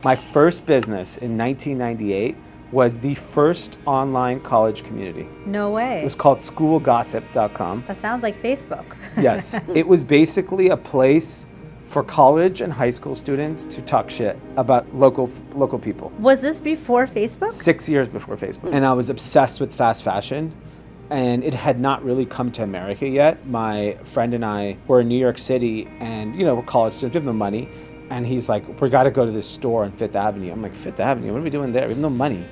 My first business in 1998 was the first online college community. No way. It was called schoolgossip.com. That sounds like Facebook. Yes, it was basically a place for college and high school students to talk shit about local people. Was this before Facebook? 6 years before Facebook. And I was obsessed with fast fashion, and it had not really come to America yet. My friend and I were in New York City, and we're college students, we have no money. And he's like, we got to go to this store on Fifth Avenue. I'm like, Fifth Avenue? What are we doing there? We have no money.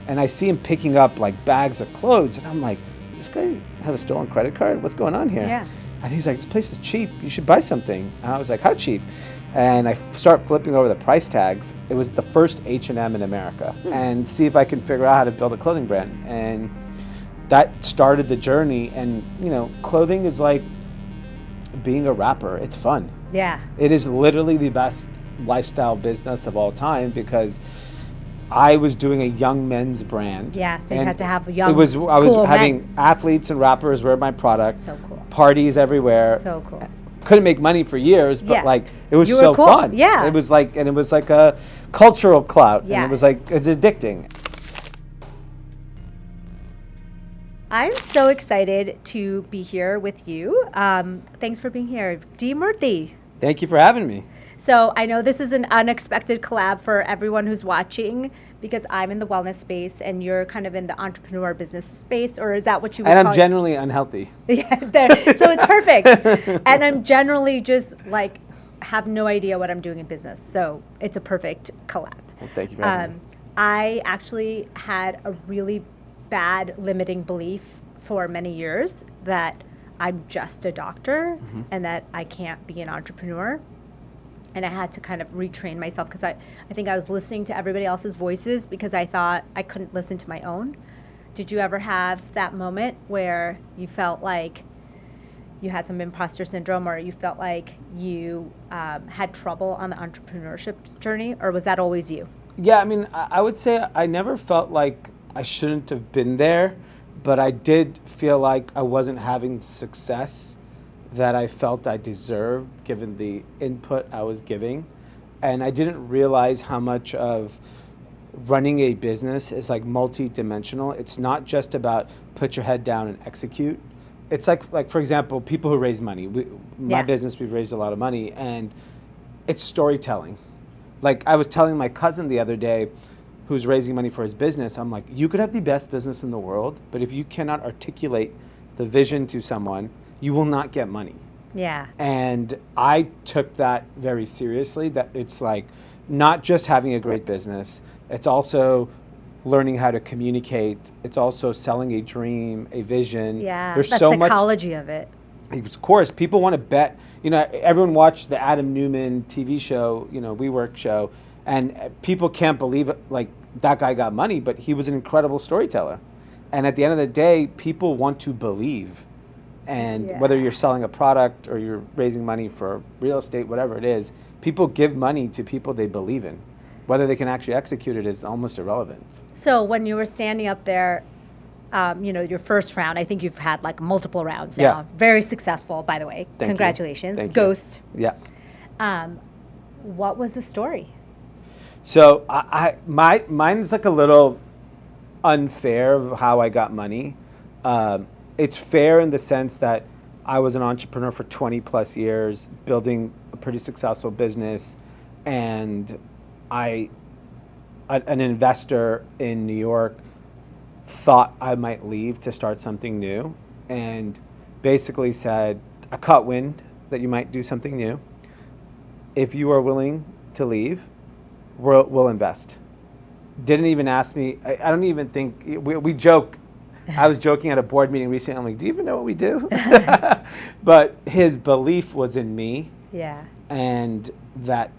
And I see him picking up like bags of clothes. And I'm like, does this guy have a stolen credit card? What's going on here? Yeah. And he's like, this place is cheap. You should buy something. And I was like, how cheap? And I start flipping over the price tags. It was the first H&M in America. And see if I can figure out how to build a clothing brand. And that started the journey. And, clothing is like being a rapper. It's fun. Yeah. It is literally the best lifestyle business of all time because I was doing a young men's brand. Yeah, so you had to have a young, I was cool having men. Athletes and rappers wear my product. So cool. Parties everywhere. So cool. Couldn't make money for years, but it was You so were cool. fun. Yeah. It was like a cultural clout. Yeah. And it's addicting. I'm so excited to be here with you. Thanks for being here. Dee Murthy. Thank you for having me. So I know this is an unexpected collab for everyone who's watching because I'm in the wellness space and you're kind of in the entrepreneur business space, or is that what you would And call I'm generally unhealthy. Yeah, so it's perfect. And I'm generally just like have no idea what I'm doing in business. So it's a perfect collab. Well, thank you for having me. I actually had a really bad limiting belief for many years that I'm just a doctor and that I can't be an entrepreneur. And I had to kind of retrain myself because I think I was listening to everybody else's voices because I thought I couldn't listen to my own. Did you ever have that moment where you felt like you had some imposter syndrome or you felt like you had trouble on the entrepreneurship journey, or was that always you? Yeah, I would say I never felt like I shouldn't have been there, but I did feel like I wasn't having success that I felt I deserved given the input I was giving. And I didn't realize how much of running a business is like multi-dimensional. It's not just about put your head down and execute. It's like for example, people who raise money. My business, we've raised a lot of money, and it's storytelling. Like I was telling my cousin the other day, who's raising money for his business, I'm like, you could have the best business in the world, but if you cannot articulate the vision to someone, you will not get money. Yeah. And I took that very seriously, that it's like not just having a great business, it's also learning how to communicate. It's also selling a dream, a vision. Yeah, There's the so psychology of it. Of course, people want to bet. Everyone watched the Adam Newman TV show, WeWork show, and people can't believe it, like that guy got money, but he was an incredible storyteller. And at the end of the day, people want to believe. And whether you're selling a product or you're raising money for real estate, whatever it is, people give money to people they believe in. Whether they can actually execute it is almost irrelevant. So when you were standing up there, your first round, I think you've had like multiple rounds now. Yeah. Very successful, by the way. Thank Congratulations. you. Thank Ghost. You. Yeah. What was the story? So mine's like a little unfair of how I got money. It's fair in the sense that I was an entrepreneur for 20 plus years, building a pretty successful business, and an investor in New York thought I might leave to start something new, and basically said, I caught wind that you might do something new. If you are willing to leave, we'll invest. Didn't even ask me. I don't even think, we joke. I was joking at a board meeting recently. I'm like, do you even know what we do? But his belief was in me. Yeah. And that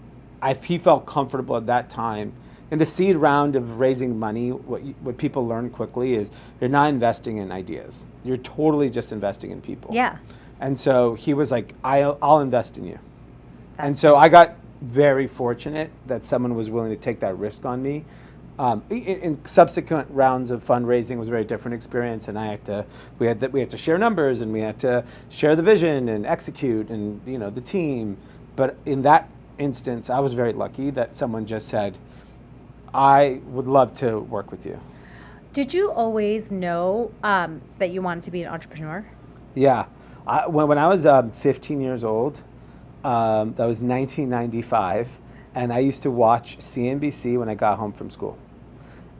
he felt comfortable at that time. In the seed round of raising money, what people learn quickly is you're not investing in ideas. You're totally just investing in people. Yeah. And so he was like, I'll invest in you. And so I got very fortunate that someone was willing to take that risk on me. In subsequent rounds of fundraising, it was a very different experience, and we had to share numbers, and we had to share the vision and execute, and the team. But in that instance, I was very lucky that someone just said, I would love to work with you. Did you always know that you wanted to be an entrepreneur? Yeah. When I was 15 years old, that was 1995, and I used to watch CNBC when I got home from school.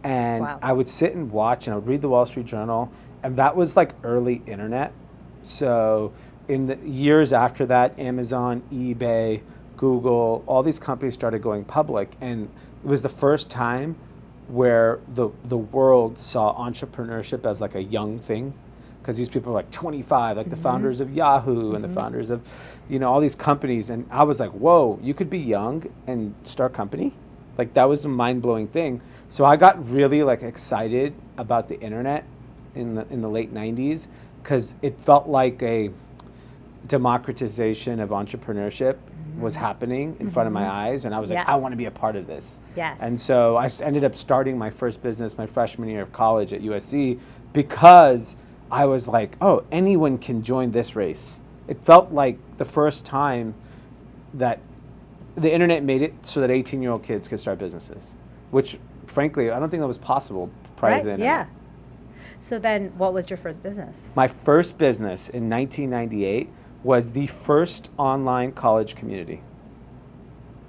And Wow. I would sit and watch, and I would read the Wall Street Journal, and that was like early internet. So in the years after that, Amazon, eBay, Google, all these companies started going public, and it was the first time where the world saw entrepreneurship as like a young thing, because these people are like 25, like the founders of Yahoo and the founders of, all these companies. And I was like, whoa, you could be young and start a company? Like, that was a mind-blowing thing. So I got really like excited about the internet in the late 90s, because it felt like a democratization of entrepreneurship was happening in front of my eyes, and I was like, Yes. I want to be a part of this. Yes. And so I ended up starting my first business my freshman year of college at USC, because I was like, oh, anyone can join this race. It felt like the first time that the internet made it so that 18-year-old kids could start businesses, which frankly, I don't think that was possible prior to the internet. Yeah. So then what was your first business? My first business in 1998 was the first online college community.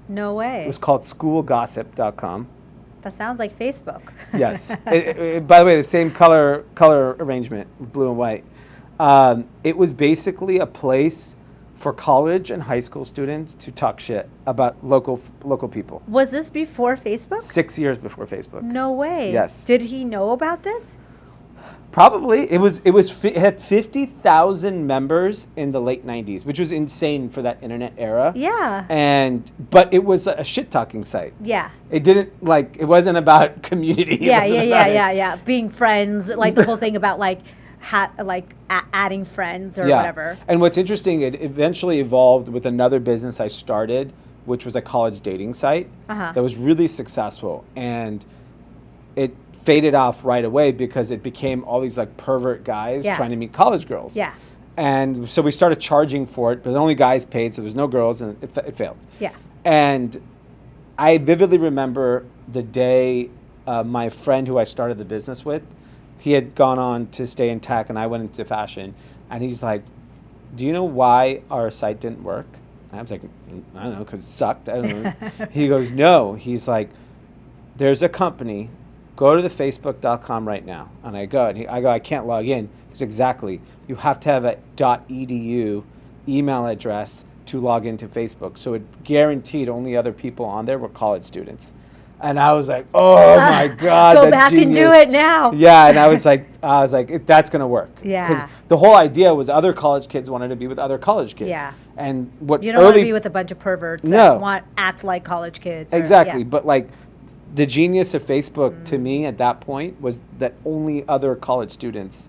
No way. It was called schoolgossip.com. That sounds like Facebook. Yes. By the way, the same color arrangement, blue and white. It was basically a place for college and high school students to talk shit about local people. Was this before Facebook? 6 years before Facebook. No way. Yes. Did he know about this? Probably. It had 50,000 members in the late 90s, which was insane for that internet era. Yeah. But it was a shit talking site. Yeah. It wasn't about community. Yeah. Being friends, like the whole thing about adding friends or whatever. And what's interesting, it eventually evolved with another business I started, which was a college dating site that was really successful, and it faded off right away because it became all these like pervert guys trying to meet college girls. Yeah. And so we started charging for it, but only guys paid, so there was no girls, and it failed. Yeah. And I vividly remember the day my friend who I started the business with, he had gone on to stay in tech, and I went into fashion, and he's like, do you know why our site didn't work? And I was like, I don't know, because it sucked. I don't know. He goes, no. He's like, there's a company, go to the facebook.com right now. And I go, I can't log in. He's exactly. You have to have a .edu email address to log into Facebook. So it guaranteed only other people on there were college students. And I was like, oh my God, go that's back genius. and do it now. Yeah, and I was like, that's gonna work. Yeah. Because the whole idea was other college kids wanted to be with other college kids. Yeah. And what You don't want to be with a bunch of perverts that act like college kids. Exactly, but like the genius of Facebook to me at that point was that only other college students,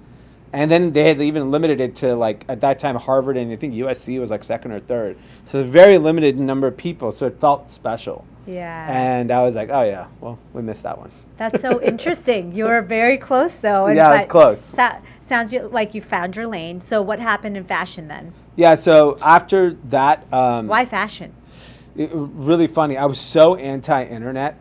and then they had even limited it to like at that time Harvard and I think USC was like second or third. So a very limited number of people, so it felt special. Yeah. And I was like, oh yeah, well, we missed that one. That's so interesting. You were very close though. Yeah, it was close. Sounds like you found your lane. So what happened in fashion then? Yeah, so after that... why fashion? Really funny. I was so anti-internet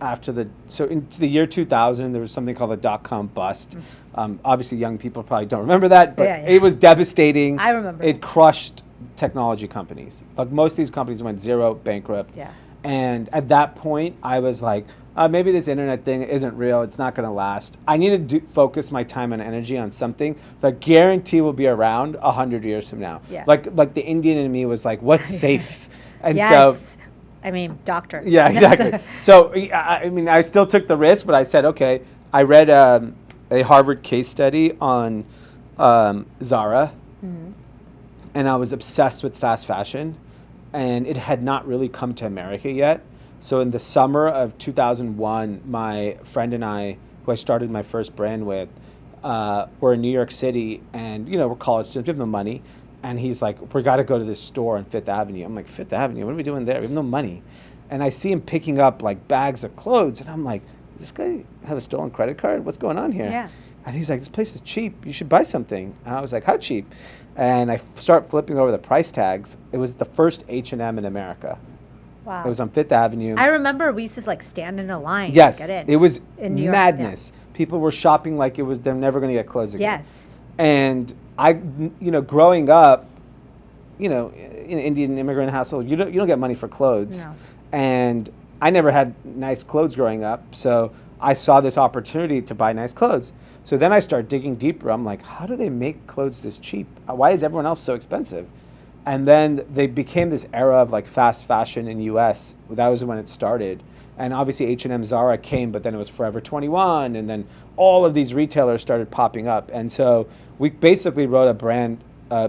so into the year 2000, there was something called the dot-com bust. Obviously, young people probably don't remember that, but it was devastating. I remember. It crushed technology companies. Like most of these companies went zero, bankrupt. Yeah. And at that point, I was like, maybe this internet thing isn't real. It's not going to last. I need to focus my time and energy on something that I guarantee will be around 100 years from now. Yeah. Like the Indian in me was like, what's safe? And yes. I mean, doctor. Yeah, exactly. So, I mean, I still took the risk, but I said, okay. I read a Harvard case study on Zara, and I was obsessed with fast fashion, and it had not really come to America yet. So in the summer of 2001, my friend and I, who I started my first brand with, were in New York City, and, we're college students, we have no money. And he's like, we got to go to this store on Fifth Avenue. I'm like, Fifth Avenue? What are we doing there? We have no money. And I see him picking up like bags of clothes. And I'm like, does this guy have a stolen credit card? What's going on here? Yeah. And he's like, this place is cheap. You should buy something. And I was like, how cheap? And I start flipping over the price tags. It was the first H&M in America. Wow. It was on Fifth Avenue. I remember we used to like stand in a line Yes, to get in. it was In New York, madness. People were shopping like they're never going to get clothes again. Yes. And growing up, in an Indian immigrant household, you don't get money for clothes. No. And I never had nice clothes growing up, so I saw this opportunity to buy nice clothes. So then I start digging deeper. I'm like, how do they make clothes this cheap? Why is everyone else so expensive? And then they became this era of like fast fashion in US. That was when it started. And obviously H&M, Zara came, but then it was Forever 21, and then all of these retailers started popping up. And so we basically wrote a brand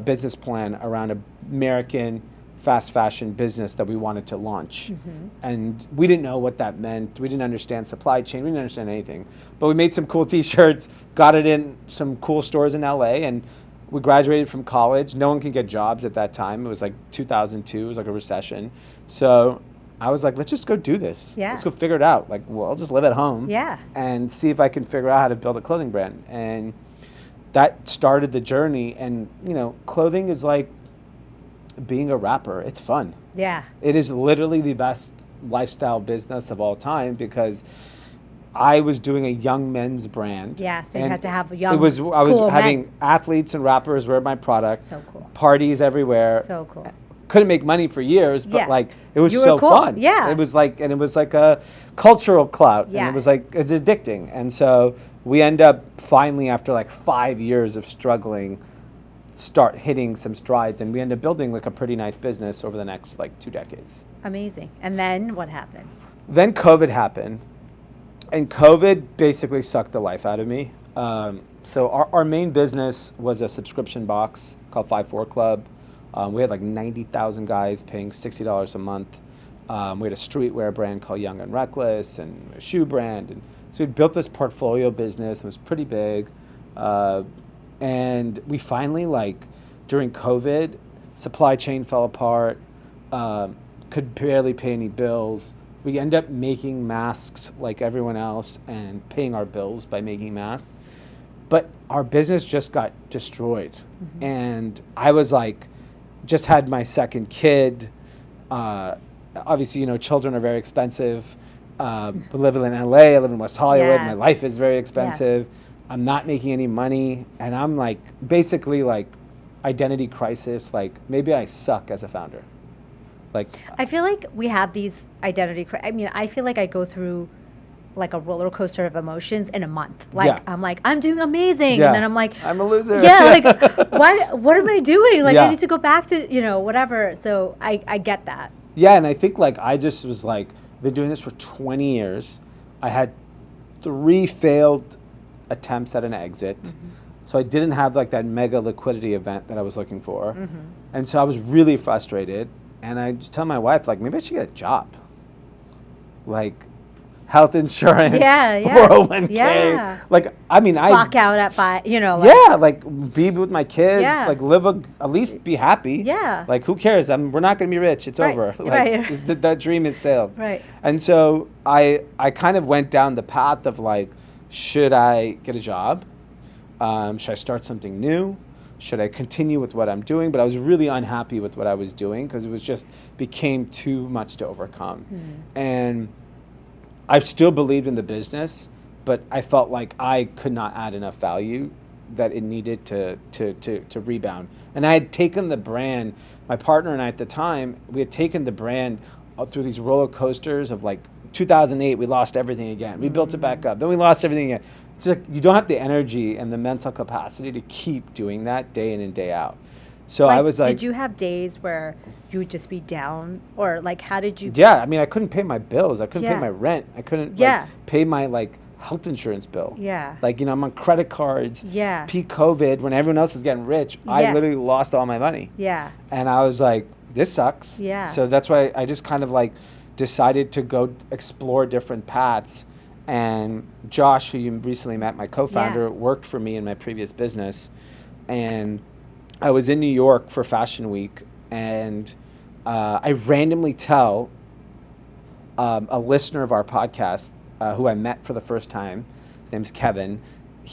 business plan around an American fast fashion business that we wanted to launch. Mm-hmm. And we didn't know what that meant. We didn't understand supply chain. We didn't understand anything. But we made some cool t-shirts, got it in some cool stores in LA, and we graduated from college. No one could get jobs at that time. It was like 2002. It was like a recession. So I was like, let's just go do this. Yeah. Let's go figure it out. Like, well, I'll just live at home. Yeah. And see if I can figure out how to build a clothing brand. And that started the journey. And, clothing is like being a rapper. It's fun. Yeah. It is literally the best lifestyle business of all time because I was doing a young men's brand. Yeah, so you and had to have young, I was cool having men. athletes and rappers wear my product. So cool. Parties everywhere. So cool. Couldn't make money for years, but Yeah. it was You were so cool. fun. Yeah. It was like a cultural clout. Yeah. And it was it's addicting. And so we end up finally, after like 5 years of struggling, start hitting some strides, and we end up building like a pretty nice business over the next 2 decades. Amazing. And then what happened? Then COVID happened, and COVID basically sucked the life out of me. So our main business was a subscription box called 5-4 Club. We had like 90,000 guys paying $60 a month. We had a streetwear brand called Young and Reckless, and a shoe brand. And so we built this portfolio business. It was pretty big. And we finally, during COVID, supply chain fell apart, could barely pay any bills. We ended up making masks like everyone else and paying our bills by making masks. But our business just got destroyed. Mm-hmm. And I was just had my second kid. Obviously, children are very expensive. I live in LA, I live in West Hollywood. Yes. My life is very expensive. Yes. I'm not making any money, and I'm basically identity crisis. Maybe I suck as a founder. I feel like we have these I feel like I go through a roller coaster of emotions in a month. Yeah. I'm doing amazing. Yeah. And then I'm I'm a loser. Yeah, what am I doing? Yeah. I need to go back to, whatever. So I get that. Yeah, and I think I just was been doing this for 20 years. I had 3 failed attempts at an exit. Mm-hmm. So I didn't have that mega liquidity event that I was looking for. Mm-hmm. And so I was really frustrated. And I just tell my wife, maybe I should get a job. Health insurance, yeah. 401k. Yeah. Clock out at 5, be with my kids, Yeah. at least be happy. Yeah. Who cares? We're not going to be rich. It's Right. over. Right. That dream is sailed. Right. And so I kind of went down the path of should I get a job? Should I start something new? Should I continue with what I'm doing? But I was really unhappy with what I was doing because it was just became too much to overcome. And I still believed in the business, but I felt like I could not add enough value that it needed to rebound. And I had taken the brand, my partner and I at the time, we had taken the brand through these roller coasters of 2008, we lost everything again. We built it back up, then we lost everything again. It's you don't have the energy and the mental capacity to keep doing that day in and day out. So I was did you have days where you would just be down, or how did you? Yeah, I couldn't pay my bills. I couldn't pay Yeah. my rent. I couldn't Yeah. pay my health insurance bill. Yeah. I'm on credit cards. Yeah. Peak COVID, when everyone else is getting rich, I Yeah. literally lost all my money. Yeah. And I was this sucks. Yeah. So that's why I just kind of decided to go explore different paths. And Josh, who you recently met, my co-founder, Yeah. worked for me in my previous business. And I was in New York for Fashion Week, and I randomly tell a listener of our podcast who I met for the first time, his name's Kevin,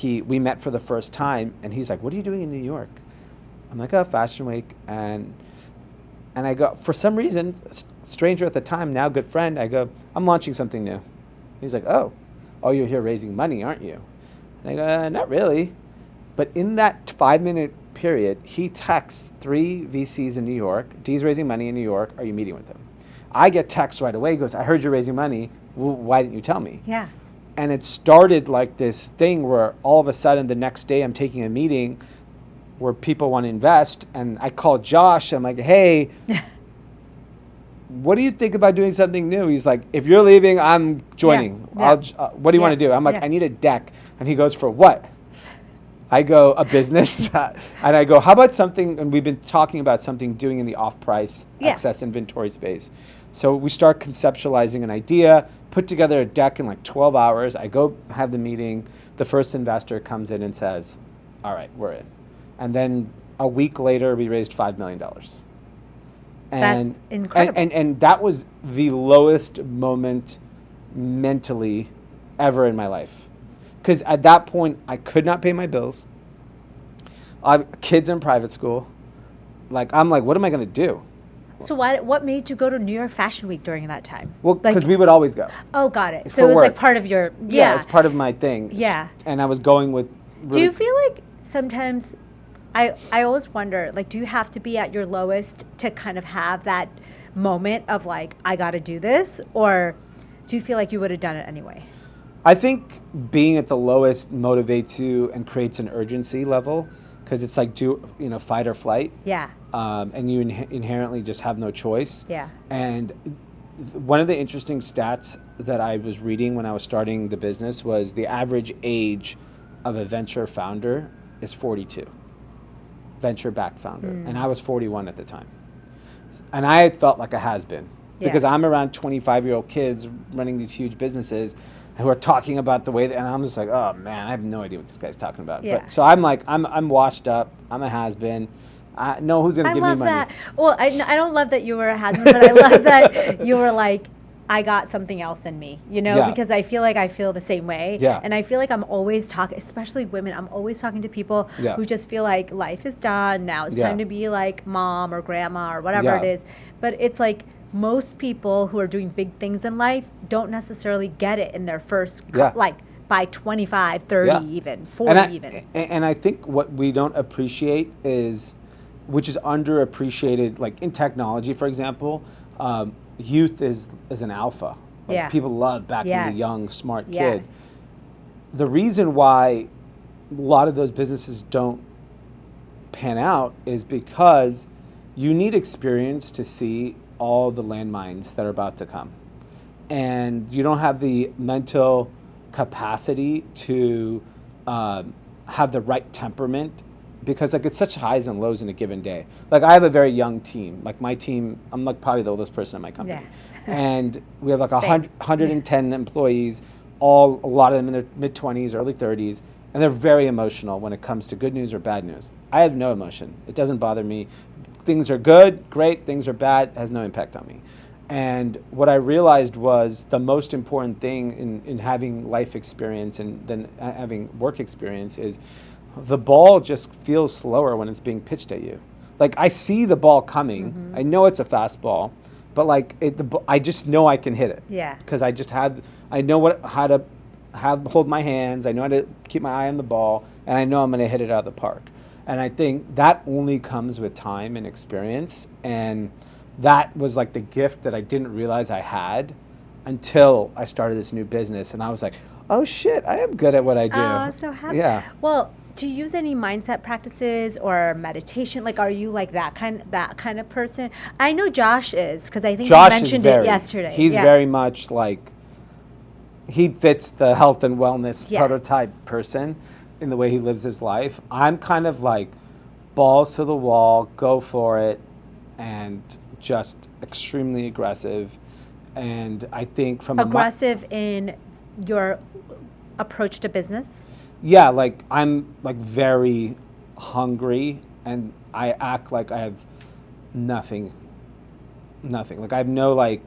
we met for the first time, and he's like, "What are you doing in New York?" I'm like, "Oh, Fashion Week." And And I go, for some reason, stranger at the time, now good friend, I go, I'm launching something new. He's like, oh, you're here raising money, aren't you? And I go, not really. But in that 5-minute period, he texts 3 VCs in New York. Dee's raising money in New York. Are you meeting with them? I get text right away. He goes, I heard you're raising money. Well, why didn't you tell me? Yeah. And it started like this thing where all of a sudden the next day I'm taking a meeting where people want to invest. And I call Josh. I'm like, hey, what do you think about doing something new? He's like, if you're leaving, I'm joining. Yeah. What do you want to do? I'm like, I need a deck. And he goes, for what? I go, a business. And I go, how about something, and we've been talking about something doing in the off-price excess inventory space. So we start conceptualizing an idea, put together a deck in like 12 hours. I go have the meeting. The first investor comes in and says, all right, we're in. And then a week later, we raised $5 million. And, that's incredible. And that was the lowest moment mentally ever in my life. Because at that point, I could not pay my bills. I have kids in private school. I'm like, what am I going to do? So what made you go to New York Fashion Week during that time? Well, because we would always go. Oh, got it. It's So it for was work. like part of your, Yeah, it's part of my thing. Yeah. And I was going with Do you feel like sometimes, I always wonder, like, do you have to be at your lowest to kind of have that moment of like, I got to do this? Or do you feel like you would have done it anyway? I think being at the lowest motivates you and creates an urgency level, because it's like fight or flight. Yeah. And you inherently just have no choice. Yeah. And one of the interesting stats that I was reading when I was starting the business was the average age of a venture founder is 42. Venture-backed founder. And I was 41 at the time. And I had felt like a has-been. Because I'm around 25-year-old kids running these huge businesses who are talking about the way that, and I'm just like, oh man, I have no idea what this guy's talking about. Yeah. But so I'm like, I'm washed up. I'm a has-been. I know who's gonna give me money. I love that. Well, I don't love that you were a has-been, but I love that you were like, I got something else in me, because I feel like I feel the same way. Yeah. And I feel like I'm always talking, especially women, I'm always talking to people who just feel like life is done. Now it's time to be like mom or grandma or whatever it is. But it's like, most people who are doing big things in life don't necessarily get it in their first, like by 25, 30 even, 40 even. And I think what we don't appreciate is, which is underappreciated, like in technology, for example, youth is an alpha. People love backing the young, smart kid. The reason why a lot of those businesses don't pan out is because you need experience to see all the landmines that are about to come. And you don't have the mental capacity to have the right temperament, because it's such highs and lows in a given day. Like I have a very young team. Like my team, I'm like probably the oldest person in my company. And we have like 110 employees, a lot of them in their mid-20s, early 30s, and they're very emotional when it comes to good news or bad news. I have no emotion. It doesn't bother me. Things are good, great. Things are bad, has no impact on me. And what I realized was the most important thing in having life experience and then having work experience is the ball just feels slower when it's being pitched at you. Like I see the ball coming. I know it's a fastball, but like I just know I can hit it. Yeah. Because I know how to hold my hands. I know how to keep my eye on the ball, and I know I'm going to hit it out of the park. And I think that only comes with time and experience. And that was like the gift that I didn't realize I had until I started this new business. And I was like, oh shit, I am good at what I do. Oh, I'm so happy. Yeah. Well, do you use any mindset practices or meditation? Like, are you like that kind of person? I know Josh is, because I think he mentioned it yesterday. He's very much like, he fits the health and wellness prototype person in the way he lives his life. I'm kind of like balls to the wall, go for it, and just extremely aggressive. And I think from aggressive in your approach to business? Yeah, like I'm like very hungry, and I act like I have nothing. Like I have no like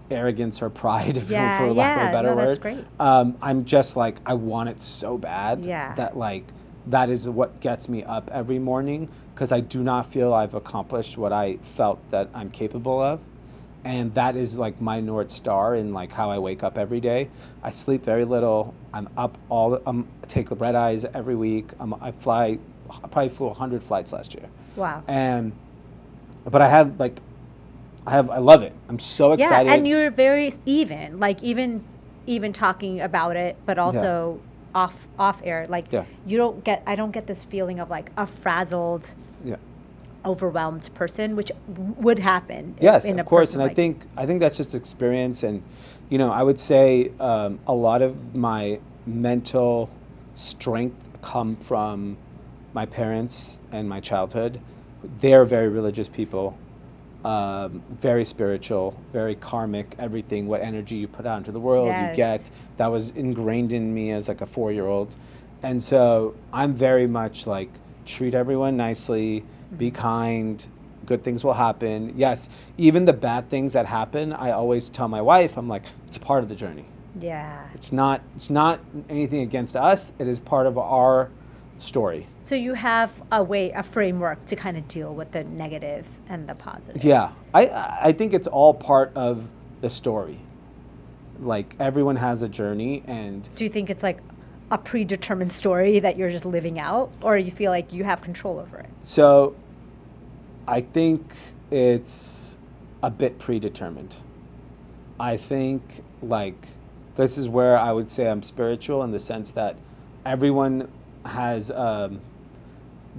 arrogance or pride, for lack of a better word. That's great. I'm just like, I want it so bad Yeah. that like that is what gets me up every morning, because I do not feel I've accomplished what I felt that I'm capable of. And that is like my North Star in like how I wake up every day. I sleep very little. I'm up I take red eyes every week. I probably flew 100 flights last year. Wow. But I love it. I'm so excited. Yeah, and you're very even talking about it, but also off air. Like I don't get this feeling of like a frazzled, overwhelmed person, which would happen. Yes, in of a course. person And I think that's just experience. And, I would say a lot of my mental strength come from my parents and my childhood. They're very religious people, very spiritual, very karmic. Everything, what energy you put out into the world, you get. That was ingrained in me as like a 4-year-old. And so I'm very much like, treat everyone nicely, be kind, good things will happen. Yes, even the bad things that happen, I always tell my wife, I'm like, it's a part of the journey. Yeah. It's not anything against us. It is part of our story. So you have a framework to kind of deal with the negative and the positive. Yeah. I think it's all part of the story. Like, everyone has a journey, and do you think it's like a predetermined story that you're just living out, or you feel like you have control over it? So I think it's a bit predetermined. I think like this is where I would say I'm spiritual, in the sense that everyone has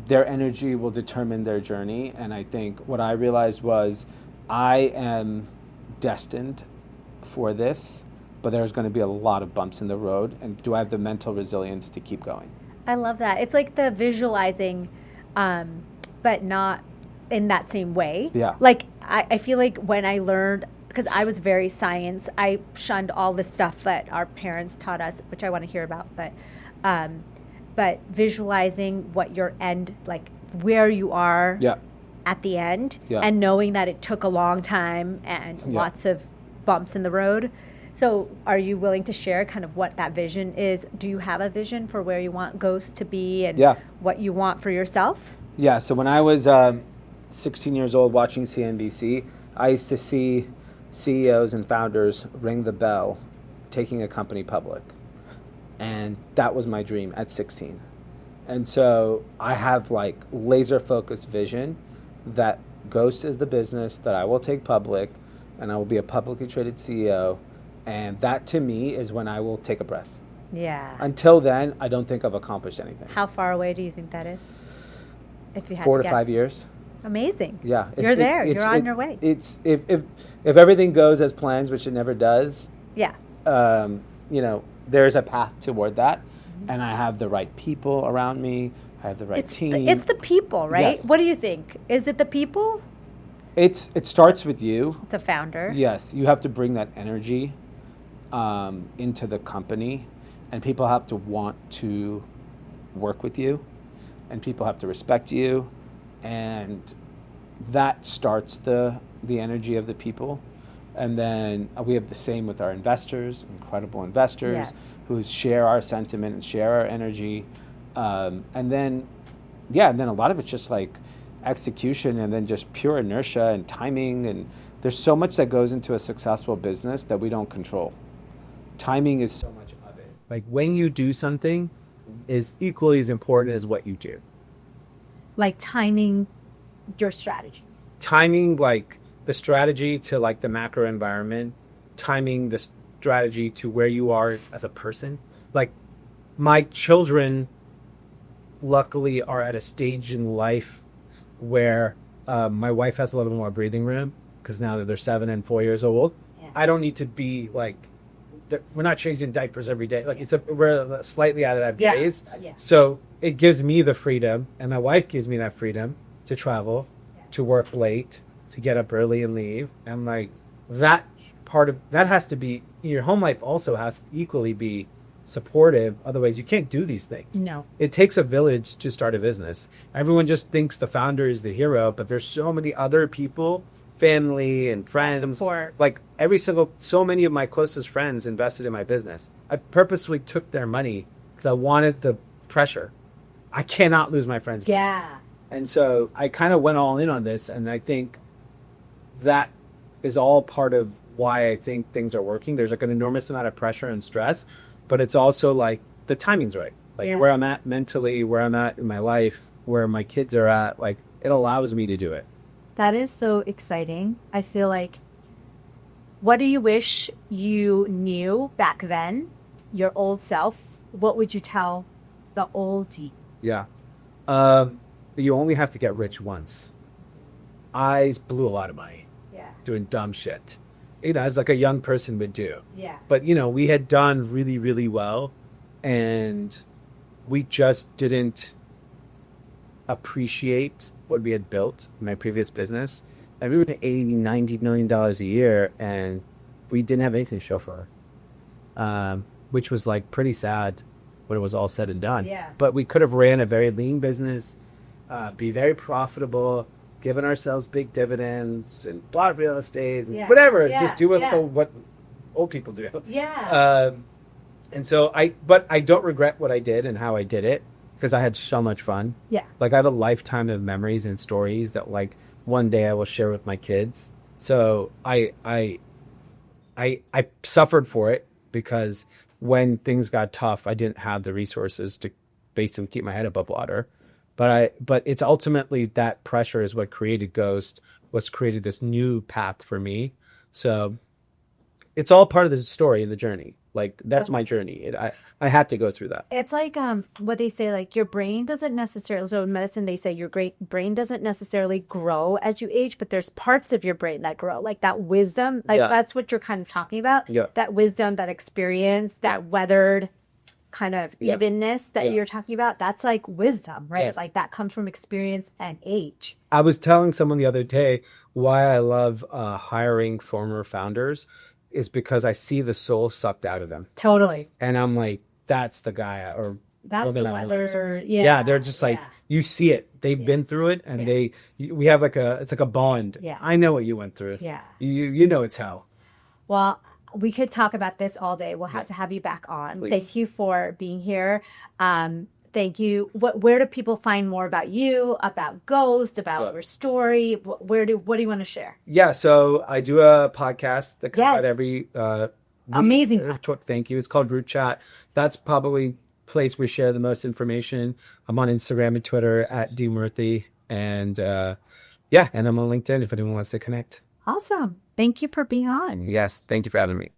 their energy will determine their journey. And I think what I realized was I am destined for this, but there's going to be a lot of bumps in the road. And do I have the mental resilience to keep going? I love that. It's like the visualizing, but not in that same way. Yeah. Like I feel like when I learned, because I was very science, I shunned all the stuff that our parents taught us, which I want to hear about, but visualizing what your end, like where you are at the end, and knowing that it took a long time and lots of bumps in the road. So are you willing to share kind of what that vision is? Do you have a vision for where you want Ghost to be and what you want for yourself? Yeah, so when I was 16 years old watching CNBC, I used to see CEOs and founders ring the bell taking a company public. And that was my dream at 16. And so I have like laser focused vision that Ghost is the business that I will take public, and I will be a publicly traded CEO. And that to me is when I will take a breath. Yeah. Until then, I don't think I've accomplished anything. How far away do you think that is? If you had 4 to to guess. 5 years. Amazing. Yeah. You're there. You're on your way. It's if everything goes as planned, which it never does. Yeah. There's a path toward that, and I have the right people around me. I have the right team. It's the people, right? Yes. What do you think? Is it the people? It starts with you. It's a founder. Yes, you have to bring that energy into the company, and people have to want to work with you, and people have to respect you, and that starts the energy of the people. And then we have the same with our investors, incredible investors who share our sentiment and share our energy. And then a lot of it's just like execution, and then just pure inertia and timing. And there's so much that goes into a successful business that we don't control. Timing is so much of it. Like, when you do something is equally as important as what you do. Like timing your strategy. Timing, like the strategy to like the macro environment, timing the strategy to where you are as a person. Like, my children luckily are at a stage in life where my wife has a little more breathing room, because now that they're 7 and 4 years old, I don't need to be like, we're not changing diapers every day. Like, we're slightly out of that phase. So it gives me the freedom, and my wife gives me that freedom to travel, to work late, to get up early and leave. And like, that part of that has to be, your home life also has to equally be supportive. Otherwise you can't do these things. No. It takes a village to start a business. Everyone just thinks the founder is the hero, but there's so many other people, family and friends. Support. Like so many of my closest friends invested in my business. I purposely took their money because I wanted the pressure. I cannot lose my friends. Yeah. And so I kind of went all in on this, and I think that is all part of why I think things are working. There's like an enormous amount of pressure and stress, but it's also like the timing's right. Like where I'm at mentally, where I'm at in my life, where my kids are at, like it allows me to do it. That is so exciting. I feel like, what do you wish you knew back then, your old self? What would you tell the old Dee? Yeah. You only have to get rich once. I blew a lot of money doing dumb shit, as like a young person would do. Yeah. But, we had done really, really well, and we just didn't appreciate what we had built in my previous business. And we were at $80-90 million a year, and we didn't have anything to show for it, which was like pretty sad when it was all said and done. Yeah. But we could have ran a very lean business, be very profitable, given ourselves big dividends and bought real estate, and whatever. Just do what old people do. Yeah. And so but I don't regret what I did and how I did it, because I had so much fun. Yeah. Like I have a lifetime of memories and stories that like one day I will share with my kids. So I suffered for it, because when things got tough, I didn't have the resources to basically keep my head above water. But it's ultimately that pressure is what created Ghost, what's created this new path for me. So it's all part of the story and the journey. Like that's my journey. I had to go through that. It's like what they say, like your brain doesn't necessarily, so in medicine they say your brain doesn't necessarily grow as you age, but there's parts of your brain that grow, like that wisdom, like that's what you're kind of talking about. Yeah. That wisdom, that experience, that weathered kind of evenness that you're talking about, that's like wisdom, right? Yes. Like that comes from experience and age. I was telling someone the other day why I love hiring former founders is because I see the soul sucked out of them. Totally. And I'm like, that's the guy, or that's the weather. Yeah, they're just like, you see it. They've been through it, and we have it's like a bond. Yeah. I know what you went through. Yeah. You know it's hell. Well, we could talk about this all day. We'll have to have you back on. Please. Thank you for being here. Thank you. Where do people find more about you, about Ghost, about your story? What do you want to share? Yeah, so I do a podcast that comes out every amazing. Thank you. It's called Root Chat. That's probably place we share the most information. I'm on Instagram and Twitter at Dee Murthy, and and I'm on LinkedIn if anyone wants to connect. Awesome. Thank you for being on. Yes, thank you for having me.